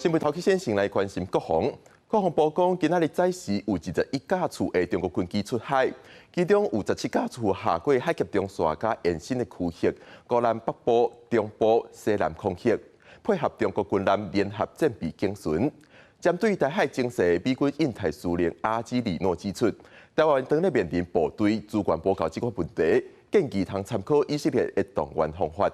新闻头去先行来关心国防。国防部讲，今仔日早时有21架次的中国军机出海，其中有17架次下过海峡中线甲延伸的区域，高南北部、中部、西南空域，配合中国军舰联合战备警巡。针对台海情势，美军印太司令阿基里诺指出，台湾当咧面临部队资源不够这个问题，建议通参考以色列的动员方法。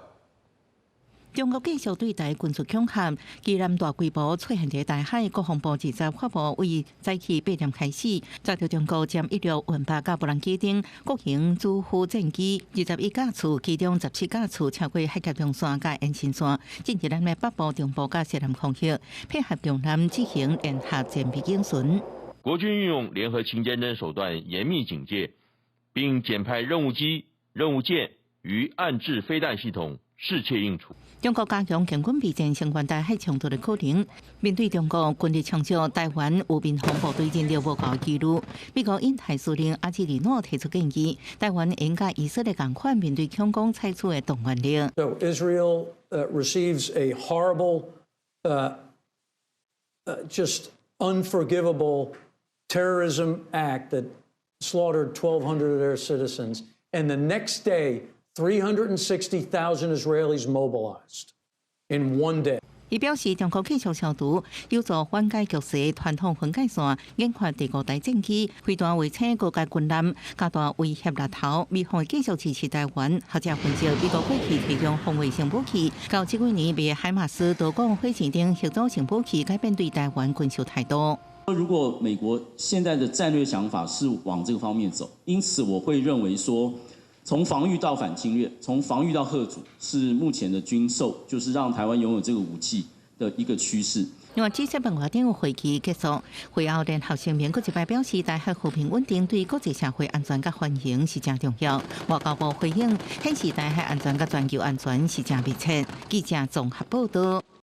中国继续对台军事恐吓，既然大规模出现在台海，国防部20发布为早起8点开始，抓到中国歼116运8架无人机等国营主副战机21架次，其中17架次超过海峡中线甲延伸线，进入咱的北部、中部甲西南空域，配合中南进行联合战备警巡。国军运用联合勤监等手段严密警戒，并检派任务机、任务舰与岸置飞弹系统适切应处。中国加强建军备战相关台海冲突的可能。面对中国军力强小，台湾有民防部队战力无够记录，美国印太司令阿基里诺提出建议，台湾应该以色列共款面对恐攻采取的动员令。So Israel receives a horrible, just unforgivable terrorism act that slaughtered 1,200 of their citizens, and the next day. 360,000 Israelis mobilized in one day. 伊表示，中国继续消毒，有助缓解局势，传统分界线，研发第5代战机，飞弹卫星国家军舰，加大威胁力头。美方继续支持台湾，或者分析美国过去提供防卫性武器，到这几年被海马斯、多管火箭等核武性武器改变对台湾军事态度。如果美国现在的战略想法是往这个方面走，因此我会认为说。从防御到反侵略，从防御到嚇阻，是目前的军售，就是让台湾拥有这个武器的一个趋势。另外，G7文化顶会期结束，会后联合声明，佫一摆表示，台海和平稳定对国际社会安全甲繁荣是真重要。外交部回应，显示台海安全甲全球安全是真密切。记者综合报道。